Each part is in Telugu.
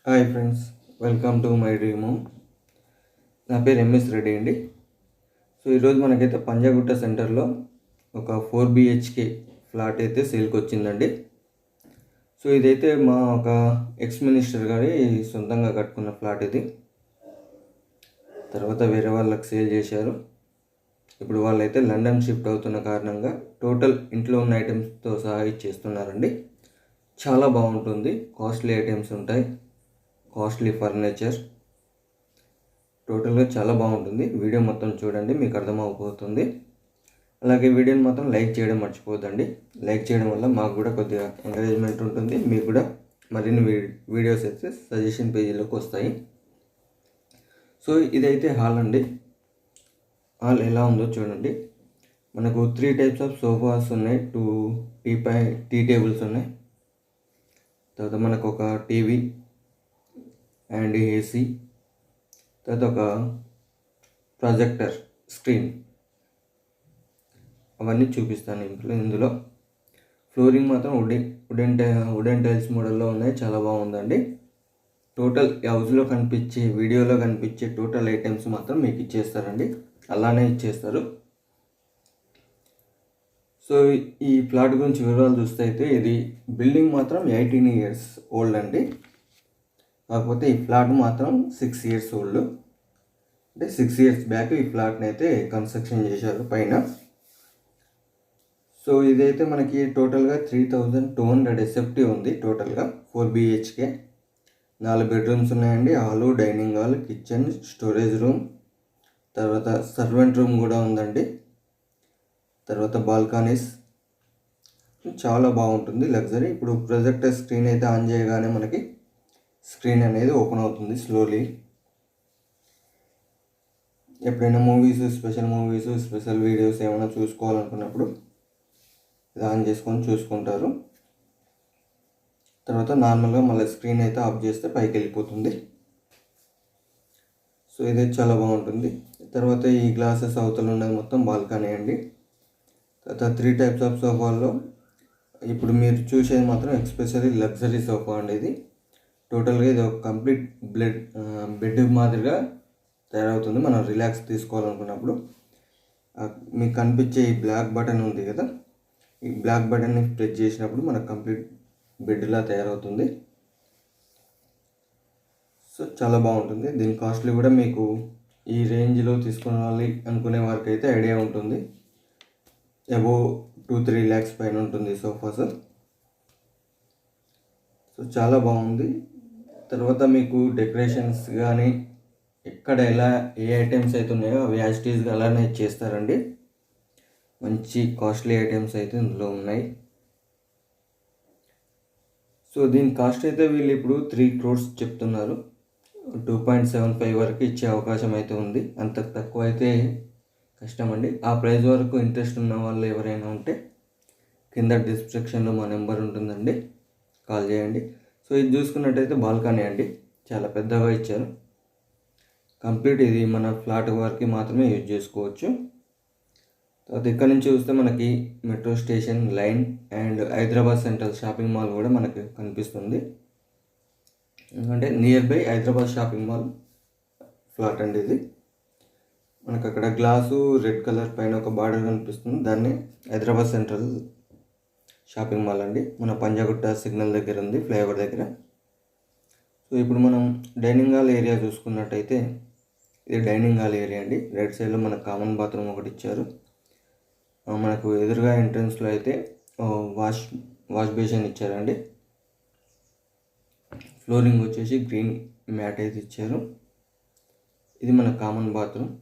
Hi friends, welcome to my dream home. నా పేరు ఎంఎస్ రెడ్డి అండి. సో ఈరోజు మనకైతే పంజాగుట్ట సెంటర్లో ఒక 4 BHK ఫ్లాట్ అయితే సేల్కి వచ్చిందండి. సో ఇదైతే మా ఒక ఎక్స్ మినిస్టర్ గారి సొంతంగా కట్టుకున్న ఫ్లాట్ ఇది. తర్వాత వేరే వాళ్ళకి సేల్ చేశారు. ఇప్పుడు వాళ్ళైతే లండన్ షిఫ్ట్ అవుతున్న కారణంగా టోటల్ ఇంట్లో ఉన్న ఐటమ్స్తో సహా ఇచ్చేస్తున్నారండి. చాలా బాగుంటుంది. కాస్ట్లీ ఐటమ్స్ ఉంటాయి, కాస్ట్లీ ఫర్నిచర్, టోటల్గా చాలా బాగుంటుంది. వీడియో మొత్తం చూడండి, మీకు అర్థమైపోతుంది. అలాగే వీడియోని మొత్తం లైక్ చేయడం మర్చిపోద్దండి. లైక్ చేయడం వల్ల మాకు కూడా కొద్దిగా ఎంకరేజ్మెంట్ ఉంటుంది, మీకు కూడా మరిన్ని వీడియోస్ అయితే సజెషన్ పేజీలోకి వస్తాయి. సో ఇదైతే హాల్ అండి. హాల్ ఎలా ఉందో చూడండి. మనకు 3 టైప్స్ ఆఫ్ సోఫాస్ ఉన్నాయి, 2 టీ టేబుల్స్ ఉన్నాయి. తర్వాత మనకు ఒక టీవీ అండ్ ఏసీ, తర్వాత ఒక ప్రొజెక్టర్ స్క్రీన్, అవన్నీ చూపిస్తాను ఇందులో. ఫ్లోరింగ్ మాత్రం వుడెన్ టైల్స్ మోడల్లో ఉన్నాయి, చాలా బాగుందండి. టోటల్ హౌస్లో కనిపించే, వీడియోలో కనిపించే టోటల్ ఐటమ్స్ మాత్రం మీకు ఇచ్చేస్తారండి, అలానే ఇచ్చేస్తారు. సో ఈ ఫ్లాట్ గురించి వివరాలు చూస్తే అయితే ఇది బిల్డింగ్ మాత్రం 18 years ఓల్డ్ అండి. కాకపోతే ఈ ఫ్లాట్ మాత్రం 6 years ఓల్డ్. అంటే 6 years బ్యాక్ ఈ ఫ్లాట్ని అయితే కన్స్ట్రక్షన్ చేశారు పైన. సో ఇదైతే మనకి టోటల్గా 3200 SFT ఉంది. టోటల్గా 4 BHK, 4 బెడ్రూమ్స్ ఉన్నాయండి. Hall, dining hall, kitchen, storage room, తర్వాత సర్వెంట్ రూమ్ కూడా ఉందండి. తర్వాత బాల్కనీస్, చాలా బాగుంటుంది, లగ్జరీ. ఇప్పుడు ప్రొజెక్టర్ స్క్రీన్ అయితే ఆన్ చేయగానే మనకి స్క్రీన్ అనేది ఓపెన్ అవుతుంది స్లోలీ. ఎప్పుడైనా మూవీస్, స్పెషల్ వీడియోస్ ఏమైనా చూసుకోవాలనుకున్నప్పుడు ఇది ఆన్ చేసుకొని చూసుకుంటారు. తర్వాత నార్మల్గా మళ్ళీ స్క్రీన్ అయితే ఆఫ్ చేస్తే పైకి వెళ్ళిపోతుంది. సో ఇది చాలా బాగుంటుంది. తర్వాత ఈ గ్లాసెస్ అవతల ఉన్నది మొత్తం బాల్కనీ అండి. తర్వాత 3 టైప్స్ ఆఫ్ సోఫాల్లో ఇప్పుడు మీరు చూసేది మాత్రం ఎక్స్పెషల్లీ లగ్జరీ సోఫా అండి. ఇది టోటల్గా ఇది ఒక కంప్లీట్ బెడ్ మాదిరిగా తయారవుతుంది. మనం రిలాక్స్ తీసుకోవాలనుకున్నప్పుడు మీకు కనిపించే ఈ బ్లాక్ బటన్ ఉంది కదా, ఈ బ్లాక్ బటన్ని ప్రెస్ చేసినప్పుడు మనకు కంప్లీట్ బెడ్లా తయారవుతుంది. సో చాలా బాగుంటుంది. దీని కాస్ట్లీ కూడా మీకు ఈ రేంజ్లో తీసుకోవాలి అనుకునే వారికి అయితే ఐడియా ఉంటుంది. అబోవ్ 2-3 lakhs పైన ఉంటుంది సోఫాస్. సో చాలా బాగుంది. తర్వాత మీకు డెకరేషన్స్ కానీ ఎక్కడ ఎలా ఏ ఐటమ్స్ అయితే ఉన్నాయో అవి యాజ్ ఇట్ ఈజ్గా అలానే ఇచ్చేస్తారండి. మంచి కాస్ట్లీ ఐటమ్స్ అయితే ఇందులో ఉన్నాయి. సో దీని కాస్ట్ అయితే వీళ్ళు ఇప్పుడు 3 crores చెప్తున్నారు. 2.75 వరకు ఇచ్చే అవకాశం అయితే ఉంది. అంత తక్కువ అయితే కష్టం అండి. ఆ ప్రైస్ వరకు ఇంట్రెస్ట్ ఉన్న వాళ్ళు ఎవరైనా ఉంటే కింద డిస్క్రిప్షన్లో మా నెంబర్ ఉంటుందండి, కాల్ చేయండి. సో ఇది చూసుకున్నట్టయితే బాల్కనీ అండి, చాలా పెద్దగా ఇచ్చారు. కంప్లీట్ ఇది మన ఫ్లాట్ వరకు మాత్రమే యూజ్ చేసుకోవచ్చు. తర్వాత ఇక్కడ నుంచి చూస్తే మనకి metro station line and Hyderabad central shopping mall కూడా మనకి కనిపిస్తుంది. అంటే near by Hyderabad shopping mall flat అండి ఇది. మనకు అక్కడ గ్లాసు రెడ్ కలర్ పైన ఒక బార్డర్ కనిపిస్తుంది, దాన్ని హైదరాబాద్ సెంట్రల్ షాపింగ్ మాల్ అండి. మన పంజాగుట్ట సిగ్నల్ దగ్గర ఉంది, ఫ్లైఓవర్ దగ్గర. సో ఇప్పుడు మనం డైనింగ్ హాల్ ఏరియా చూసుకున్నట్టయితే ఇది డైనింగ్ హాల్ ఏరియా అండి. రైట్ సైడ్లో మనకు కామన్ బాత్రూమ్ ఒకటి ఇచ్చారు. మనకు ఎదురుగా ఎంట్రన్స్లో అయితే వాష్ బేసిన్ ఇచ్చారండి. ఫ్లోరింగ్ వచ్చేసి గ్రీన్ మ్యాట్ అయితే ఇచ్చారు. ఇది మన కామన్ బాత్రూమ్.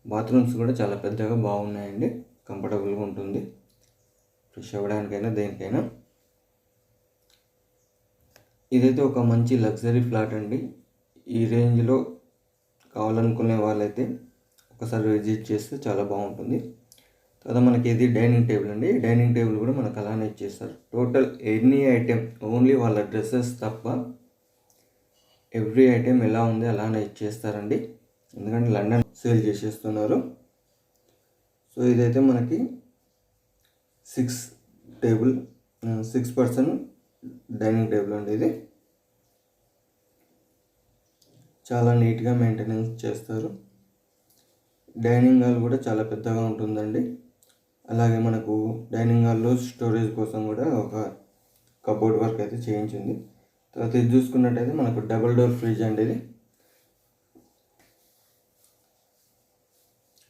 బాత్రూమ్స్ కూడా చాలా పెద్దగా బాగున్నాయండి, కంఫర్టబుల్గా ఉంటుంది ఫ్రెష్ అవ్వడానికైనా దేనికైనా. ఇదైతే ఒక మంచి లగ్జరీ ఫ్లాట్ అండి. ఈ రేంజ్లో కావాలనుకునే వాళ్ళైతే ఒకసారి విజిట్ చేస్తే చాలా బాగుంటుంది. తర్వాత మనకి ఇది డైనింగ్ టేబుల్ అండి. డైనింగ్ టేబుల్ కూడా మనకు అలానే ఇచ్చేస్తారు. టోటల్ ఎనీ ఐటెం, ఓన్లీ వాళ్ళ డ్రెస్సెస్ తప్ప ఎవ్రీ ఐటెం ఎలా ఉంది అలానే ఇచ్చేస్తారండి, ఎందుకంటే లండన్ సేల్ చేసేస్తున్నారు. సో ఇదైతే మనకి 6 person డైనింగ్ టేబుల్ అండి ఇది. చాలా నీట్గా మెయింటెనెన్స్ చేస్తారు. డైనింగ్ హాల్ కూడా చాలా పెద్దగా ఉంటుందండి. అలాగే మనకు డైనింగ్ హాల్లో స్టోరేజ్ కోసం కూడా ఒక కబోర్డ్ వర్క్ అయితే చేయించింది. తర్వాత ఇది చూసుకున్నట్టయితే మనకు డబుల్ డోర్ ఫ్రిడ్జ్ అండి. ఇది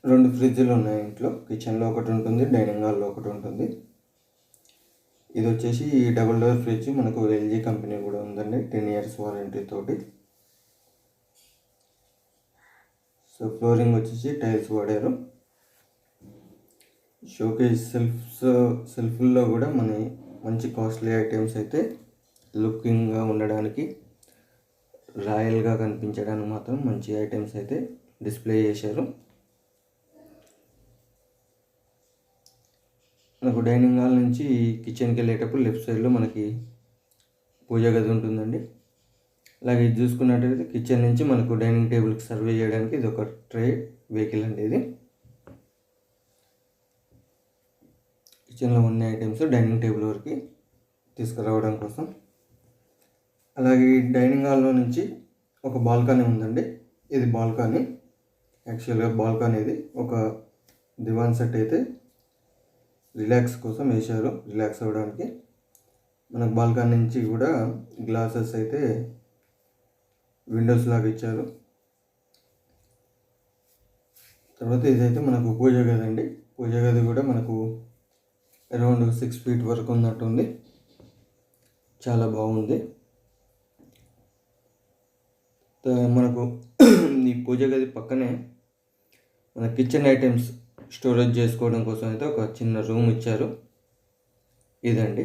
2 ఫ్రిడ్జ్లు ఉన్నాయి ఇంట్లో. కిచెన్లో ఒకటి ఉంటుంది, డైనింగ్ హాల్లో ఒకటి ఉంటుంది. ఇది వచ్చేసి ఈ డబుల్ డోర్ ఫ్రిడ్జ్ మనకు ఎల్జీ కంపెనీ కూడా ఉందండి, 10 years వారంటీ తోటి. సో ఫ్లోరింగ్ వచ్చేసి టైల్స్ వాడారు. షోకేస్ సెల్ఫ్లో కూడా మంచి కాస్ట్లీ ఐటమ్స్ అయితే లుకింగ్గా ఉండడానికి, రాయల్గా కనిపించడానికి మాత్రం మంచి ఐటమ్స్ అయితే డిస్ప్లే చేశారు. మనకు డైనింగ్ హాల్ నుంచి కిచెన్కి వెళ్ళేటప్పుడు లెఫ్ట్ సైడ్లో మనకి పూజ గది ఉంటుందండి. అలాగే ఇది చూసుకున్నట్టయితే కిచెన్ నుంచి మనకు డైనింగ్ టేబుల్కి సర్వ్ చేయడానికి ఇది ఒక ట్రే వెహికల్ అండి. ఇది కిచెన్లో ఉన్న ఐటమ్స్ డైనింగ్ టేబుల్ వరకు తీసుకురావడం కోసం. అలాగే ఈ డైనింగ్ హాల్లో నుంచి ఒక బాల్కనీ ఉందండి. ఇది బాల్కనీ, యాక్చువల్గా బాల్కనీ ఇది ఒక దివాన్ సెట్ అయితే రిలాక్స్ కోసం వేశారు, రిలాక్స్ అవ్వడానికి. మనకు బాల్కనీ నుంచి కూడా గ్లాసెస్ అయితే విండోస్ లాగా ఇచ్చారు. తర్వాత ఇదైతే మనకు పూజ గది అండి. పూజ గది కూడా మనకు అరౌండ్ 6 feet వరకు ఉన్నట్టుంది. చాలా బాగుంది. మనకు ఈ పూజ గది పక్కనే మన కిచెన్ ఐటమ్స్ స్టోరేజ్ చేసుకోవడం కోసం అయితే ఒక చిన్న రూమ్ ఇచ్చారు. ఇదండి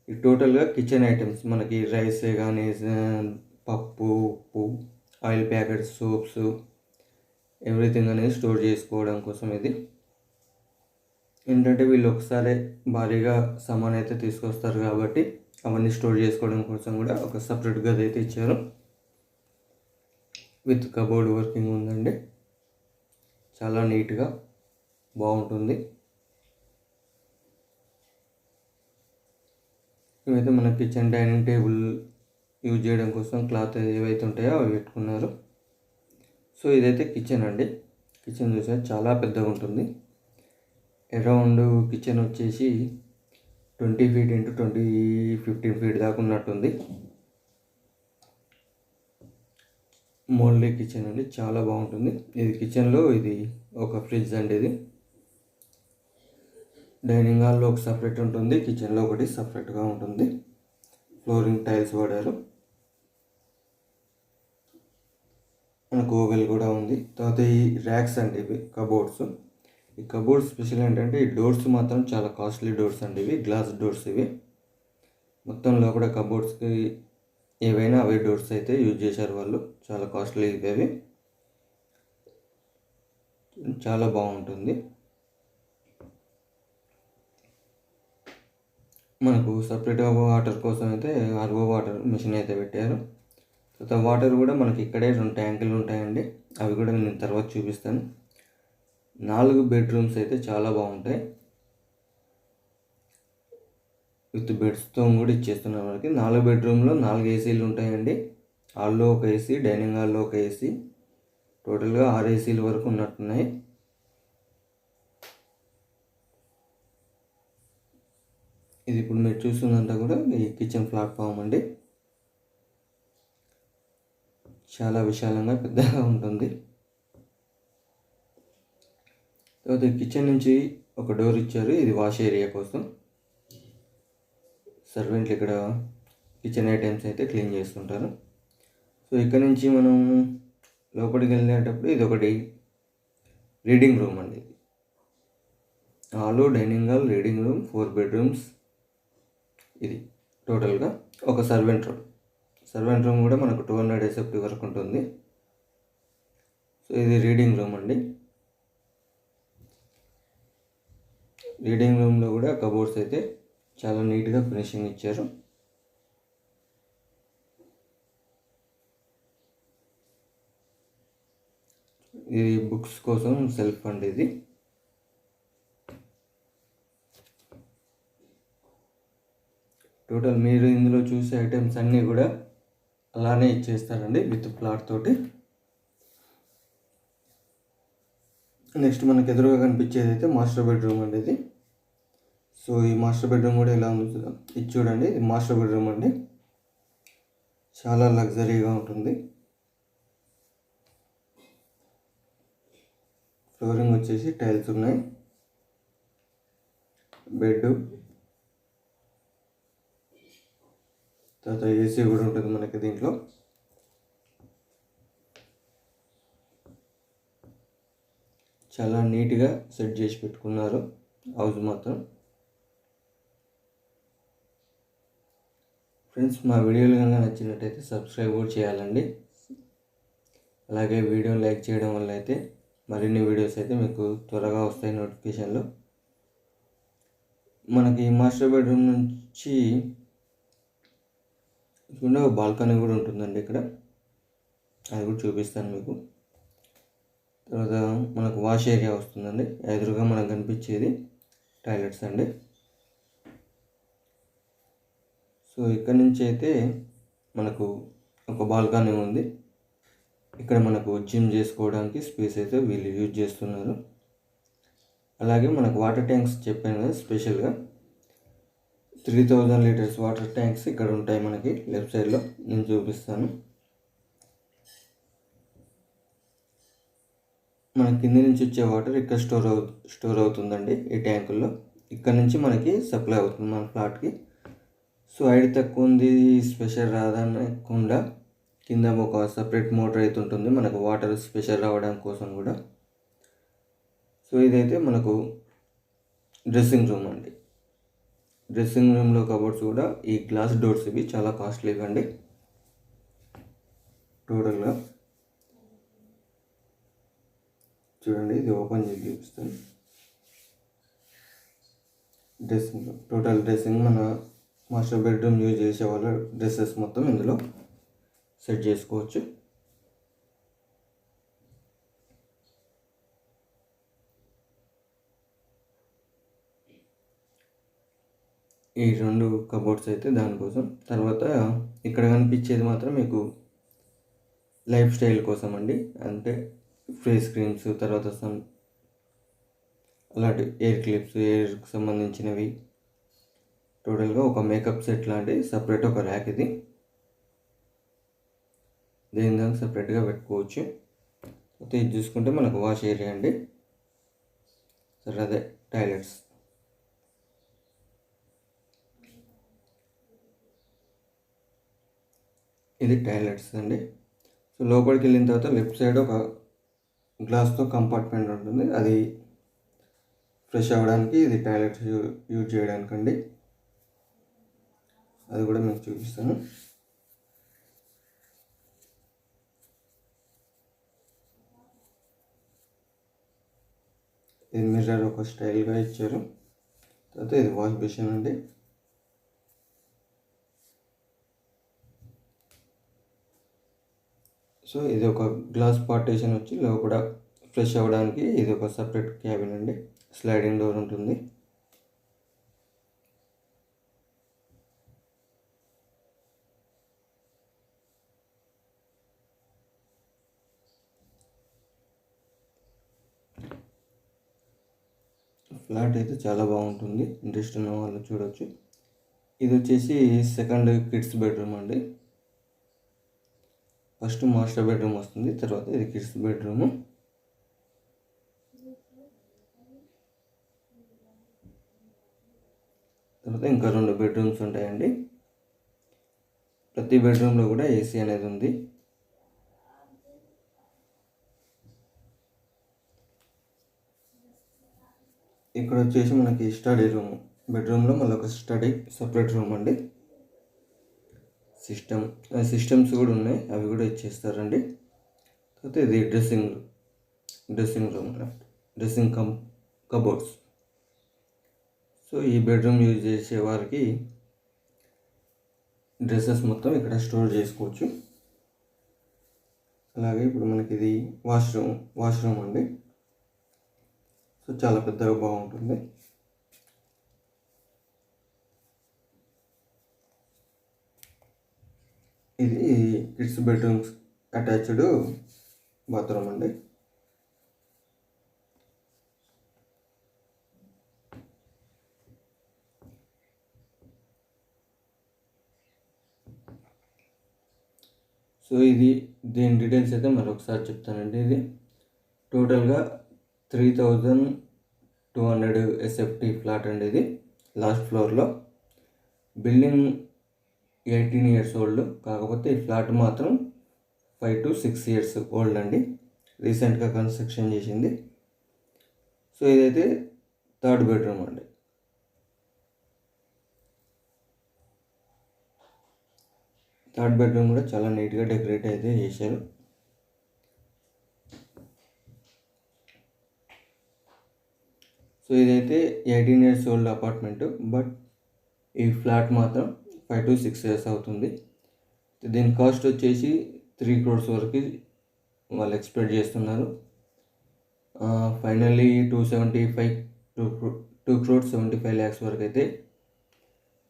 ఈ టోటల్గా కిచెన్ ఐటమ్స్, మనకి రైసే కానీ, పప్పు, ఉప్పు, ఆయిల్ ప్యాకెట్స్, సోప్స్, ఎవ్రీథింగ్ అనేది స్టోర్ చేసుకోవడం కోసం. ఇది ఏంటంటే వీళ్ళు ఒకసారి భారీగా సామాన్ అయితే తీసుకొస్తారు కాబట్టి అవన్నీ స్టోర్ చేసుకోవడం కోసం కూడా ఒక సపరేట్ గది అయితే ఇచ్చారు. విత్ కబోర్డ్ వర్కింగ్ ఉందండి. చాలా నీట్గా బాగుంటుంది. ఇవైతే మన కిచెన్ డైనింగ్ టేబుల్ యూజ్ చేయడం కోసం క్లాత్ ఏవైతే ఉంటాయో అవి పెట్టుకున్నారు. సో ఇదైతే కిచెన్ అండి. కిచెన్ చూసా చాలా పెద్దగా ఉంటుంది. అరౌండ్ కిచెన్ వచ్చేసి 20 feet into 15 feet దాకా ఉన్నట్టుంది. మోల్డీ కిచెన్ అండి, చాలా బాగుంటుంది. ఇది కిచెన్లో ఇది ఒక ఫ్రిడ్జ్ అండి. ఇది డైనింగ్ హాల్లో ఒక సపరేట్ ఉంటుంది, కిచెన్లో ఒకటి సపరేట్గా ఉంటుంది. ఫ్లోరింగ్ టైల్స్ వాడారు. మనకు ఓవెల్ కూడా ఉంది. తర్వాత ఈ ర్యాక్స్ అండి, ఇవి కబోర్డ్స్. ఈ కబోర్డ్స్ స్పెషల్ ఏంటంటే ఈ డోర్స్ మాత్రం చాలా కాస్ట్లీ డోర్స్ అండి. ఇవి గ్లాస్ డోర్స్. ఇవి మొత్తంలో కూడా కబోర్డ్స్కి ఏవైనా అవే డోర్స్ అయితే యూజ్ చేశారు వాళ్ళు. చాలా కాస్ట్లీ ఇవి, చాలా బాగుంటుంది. మనకు సపరేట్గా వాటర్ కోసం అయితే ఆర్ఓ వాటర్ మిషన్ అయితే పెట్టారు. తర్వాత వాటర్ కూడా మనకి ఇక్కడే 2 ట్యాంకులు ఉంటాయండి. అవి కూడా నేను తర్వాత చూపిస్తాను. 4 bedrooms అయితే చాలా బాగుంటాయి. విత్ బెడ్స్తో కూడా ఇచ్చేస్తున్నారు మనకి. 4 bedroomలో 4 ఏసీలు ఉంటాయండి. హాల్లో ఒక ఏసీ, డైనింగ్ హాల్లో ఒక ఏసీ, టోటల్గా 6 ఏసీల వరకు ఉన్నట్టున్నాయి. ఇది ఇప్పుడు మీరు చూస్తుందంతా కూడా ఈ కిచెన్ ప్లాట్ఫామ్ అండి. చాలా విశాలంగా పెద్దగా ఉంటుంది. తర్వాత కిచెన్ నుంచి ఒక డోర్ ఇచ్చారు. ఇది వాష్ ఏరియా కోసం. సర్వెంట్లు ఇక్కడ కిచెన్ ఐటమ్స్ అయితే క్లీన్ చేస్తుంటారు. సో ఇక్కడ నుంచి మనం లోపలికి వెళ్ళేటప్పుడు ఇది ఒకటి రీడింగ్ రూమ్ అండి. Hall, dining hall, reading room, 4 bedrooms. ఇది టోటల్గా ఒక సర్వెంట్ రూమ్. సర్వెంట్ రూమ్ కూడా మనకు 200 SFT వరకు ఉంటుంది. సో ఇది రీడింగ్ రూమ్ అండి. రీడింగ్ రూమ్లో కూడా కబోర్డ్స్ అయితే చాలా నీట్గా ఫినిషింగ్ ఇచ్చారు. ఇది బుక్స్ కోసం సెల్ఫ్ అండి. ఇది టోటల్ మీరు ఇందులో చూసే ఐటమ్స్ అన్నీ కూడా అలానే ఇచ్చేస్తారండి విత్ ప్లాట్ తోటి. నెక్స్ట్ మనకు ఎదురుగా కనిపించేది అయితే మాస్టర్ బెడ్రూమ్ అండి ఇది. సో ఈ మాస్టర్ బెడ్రూమ్ కూడా ఎలా ఉంది ఇది చూడండి. ఇది మాస్టర్ బెడ్రూమ్ అండి, చాలా లగ్జరీగా ఉంటుంది. ఫ్లోరింగ్ వచ్చేసి టైల్స్ ఉన్నాయి. బెడ్, తర్వాత ఏసీ కూడా ఉంటుంది మనకి దీంట్లో. చాలా నీట్గా సెట్ చేసి పెట్టుకున్నారు హౌస్ మాత్రం. ఫ్రెండ్స్, మా వీడియోలు కనుక నచ్చినట్టయితే సబ్స్క్రైబ్ కూడా చేయాలండి. అలాగే వీడియో లైక్ చేయడం వల్ల అయితే మరిన్ని వీడియోస్ అయితే మీకు త్వరగా వస్తాయి నోటిఫికేషన్లో. మనకి మాస్టర్ బెడ్రూమ్ నుంచి ఒక బాల్కనీ కూడా ఉంటుందండి ఇక్కడ, అది కూడా చూపిస్తాను మీకు. తర్వాత మనకు వాష్ ఏరియా వస్తుందండి. ఎదురుగా మనకు కనిపించేది టాయిలెట్స్ అండి. సో ఇక్కడ నుంచి అయితే మనకు ఒక బాల్కనీ ఉంది. ఇక్కడ మనకు జిమ్ చేసుకోవడానికి స్పేస్ అయితే వీళ్ళు యూజ్ చేస్తున్నారు. అలాగే మనకు వాటర్ ట్యాంక్స్ చెప్పాను కదా, స్పెషల్గా 3000 లీటర్స్ వాటర్ ట్యాంక్స్ ఇక్కడ ఉంటాయి మనకి లెఫ్ట్ సైడ్లో. నేను చూపిస్తాను. మన కింది నుంచి వచ్చే వాటర్ ఇక్కడ స్టోర్ అవుతుందండి ఈ ట్యాంకుల్లో. ఇక్కడ నుంచి మనకి సప్లై అవుతుంది మన ఫ్లాట్కి. సో హైట్ తక్కువ ఉంది, స్పెషల్ రాదనకుండా కింద ఒక సపరేట్ మోటార్ అయితే ఉంటుంది మనకు వాటర్ స్పెషల్ రావడం కోసం కూడా. సో ఇదైతే మనకు డ్రెస్సింగ్ రూమ్ అండి. డ్రెస్సింగ్ రూమ్లో కబోర్డ్స్ కూడా ఈ గ్లాస్ డోర్స్ ఇవి చాలా కాస్ట్లీ అండి. టోటల్గా చూడండి, ఇది ఓపెన్ చేసి చూపిస్తాను. డ్రెస్సింగ్, టోటల్ డ్రెస్సింగ్ మన మాస్టర్ బెడ్రూమ్ యూజ్ చేసే వాళ్ళ డ్రెస్సెస్ మొత్తం ఇందులో సెట్ చేసుకోవచ్చు. ఈ 2 కబోర్డ్స్ అయితే దానికోసం. తర్వాత ఇక్కడ కనిపించేది మాత్రం మీకు లైఫ్ స్టైల్ కోసం అండి. అంటే ఫేస్ క్రీమ్స్, తర్వాత అలాంటి ఎయిర్ క్లిప్స్, ఎయిర్కి సంబంధించినవి, టోటల్గా ఒక మేకప్ సెట్ లాంటి సపరేట్ ఒక ర్యాక్ ఇది. దేని దానికి సపరేట్గా పెట్టుకోవచ్చు. అయితే ఇది చూసుకుంటే మనకు వాష్ ఏరియా అండి. సరే, అదే టాయిలెట్స్. ఇది టాయిలెట్స్ అండి. సో లోపలికి వెళ్ళిన తర్వాత లెఫ్ట్ సైడ్ ఒక గ్లాస్తో కంపార్ట్మెంట్ ఉంటుంది. అది ఫ్రెష్ అవ్వడానికి, ఇది టాయిలెట్స్ యూజ్ చేయడానికి అండి. అది కూడా మీకు చూపిస్తాను. ఇది మిర్రర్ ఒక స్టైల్గా ఇచ్చారు. తర్వాత ఇది వాష్ బేసిన్ అండి. సో ఇది ఒక గ్లాస్ పార్టీషన్ వచ్చి లోపల ఫ్రెష్ అవ్వడానికి ఇది ఒక సపరేట్ క్యాబిన్ అండి. స్లైడింగ్ డోర్ ఉంటుంది. ఫ్లాట్ అయితే చాలా బాగుంటుంది, ఇంట్రెస్ట్ ఉన్న వాళ్ళు చూడవచ్చు. ఇది వచ్చేసి సెకండ్ కిడ్స్ బెడ్రూమ్ అండి. ఫస్ట్ మాస్టర్ బెడ్రూమ్ వస్తుంది, తర్వాత ఇది కిడ్స్ బెడ్రూమ్. తర్వాత ఇంకా 2 బెడ్రూమ్స్ ఉంటాయండి. ప్రతి బెడ్రూమ్లో కూడా ఏసీ అనేది ఉంది. ఇక్కడ వచ్చేసి మనకి స్టడీ రూమ్. బెడ్రూమ్లో మళ్ళీ ఒక స్టడీ సపరేట్ రూమ్ అండి. సిస్టమ్స్ కూడా ఉన్నాయి, అవి కూడా ఇచ్చేస్తారండి. తర్వాత ఇది dressing room, dressing cupboards. So ఈ బెడ్రూమ్ యూజ్ చేసే వారికి డ్రెస్సెస్ మొత్తం ఇక్కడ స్టోర్ చేసుకోవచ్చు. అలాగే ఇప్పుడు మనకి ఇది వాష్రూమ్ అండి. సో చాలా పెద్దగా బాగుంటుంది. ఇది కిడ్స్ బెడ్రూమ్స్ అటాచ్డ్ బాత్రూమ్ అండి. సో ఇది దీని డీటెయిల్స్ అయితే మరొకసారి చెప్తానండి. ఇది టోటల్గా 3200 ఎస్ఎఫ్టీ ఫ్లాట్ అండి. ఇది లాస్ట్ ఫ్లోర్లో. బిల్డింగ్ 18 years ఓల్డ్, కాకపోతే ఈ ఫ్లాట్ మాత్రం 5 to 6 years ఓల్డ్ అండి. రీసెంట్గా కన్స్ట్రక్షన్ చేసింది. సో ఇదైతే థర్డ్ బెడ్రూమ్ అండి. థర్డ్ బెడ్రూమ్ కూడా చాలా నీట్గా డెకరేట్ అయితే చేశారు. సో ఇదైతే 18 years ఓల్డ్ అపార్ట్మెంట్, బట్ ఈ ఫ్లాట్ మాత్రం 5 to 6 years అవుతుంది. దీని కాస్ట్ వచ్చేసి 3 crores వరకు వాళ్ళు ఎక్స్పెక్ట్ చేస్తున్నారు. ఫైనల్లీ 2 crores 75 lakhs వరకు అయితే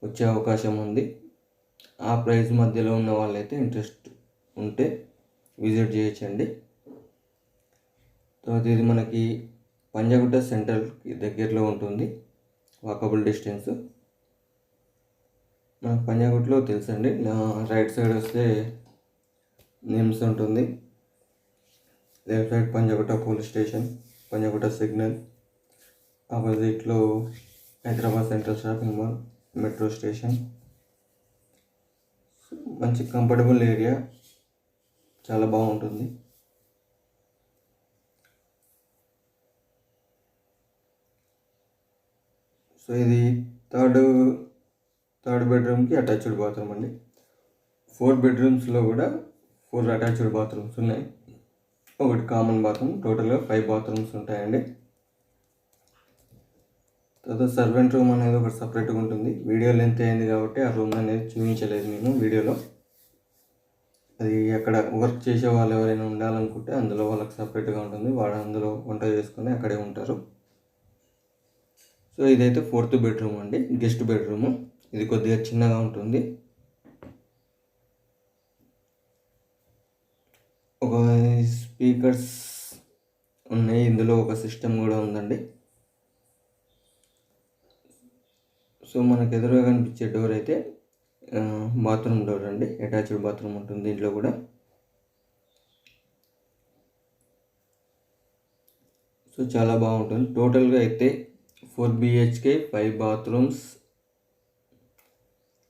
వచ్చే అవకాశం ఉంది. ఆ ప్రైస్ మధ్యలో ఉన్న వాళ్ళైతే ఇంట్రెస్ట్ ఉంటే విజిట్ చేయొచ్చండి. తర్వాత ఇది మనకి పంజాగుట్ట సెంట్రల్కి దగ్గరలో ఉంటుంది, వాకబుల్ డిస్టెన్స్. మనకు పంజాగుట్టలో తెలుసండి, రైట్ సైడ్ వస్తే నిమ్స్ ఉంటుంది, left side Panjagutta police station, Panjagutta signal, ఆపోజిట్లో Hyderabad central shopping mall, metro station. మంచి కంఫర్టబుల్ ఏరియా, చాలా బాగుంటుంది. సో ఇది థర్డ్ బెడ్రూమ్కి అటాచ్డ్ బాత్రూమ్ అండి. 4 bedrooms కూడా 4 అటాచ్డ్ బాత్రూమ్స్ ఉన్నాయి, ఒకటి కామన్ బాత్రూమ్. టోటల్గా 5 bathrooms ఉంటాయండి. తర్వాత సర్వెంట్ రూమ్ అనేది ఒకటి సపరేట్గా ఉంటుంది. వీడియో లెంత్ అయింది కాబట్టి ఆ రూమ్ అనేది చూపించలేదు నేను వీడియోలో. అది అక్కడ వర్క్ చేసే వాళ్ళు ఎవరైనా ఉండాలనుకుంటే అందులో వాళ్ళకి సపరేట్గా ఉంటుంది, వాడు అందులో వంట చేసుకొని అక్కడే ఉంటారు. సో ఇదైతే 4th bedroom అండి, గెస్ట్ బెడ్రూము. ఇది కొద్దిగా చిన్నగా ఉంటుంది. ఒక స్పీకర్స్ ఉన్నాయి, ఇందులో ఒక సిస్టమ్ కూడా ఉందండి. సో మనకు ఎదురుగా కనిపించే డోర్ అయితే బాత్రూమ్ డోర్ అండి, అటాచ్డ్ బాత్రూమ్ ఉంటుంది దీంట్లో కూడా. సో చాలా బాగుంటుంది. టోటల్గా అయితే 4 BHK 5 bathrooms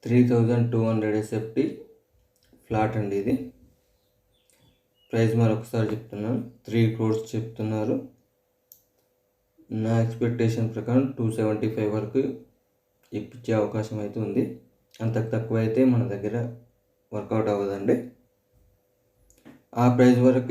3200 SFT ఫ్లాట్ అండి. ఇది ప్రైస్ మరొకసారి చెప్తున్నాను, 3 crores చెప్తున్నారు. నా ఎక్స్పెక్టేషన్ ప్రకారం 275 వరకు ఇప్పించే అవకాశం అయితే ఉంది. అంతకు తక్కువ అయితే మన దగ్గర వర్కౌట్ అవ్వదండి. ఆ ప్రైస్ వరకు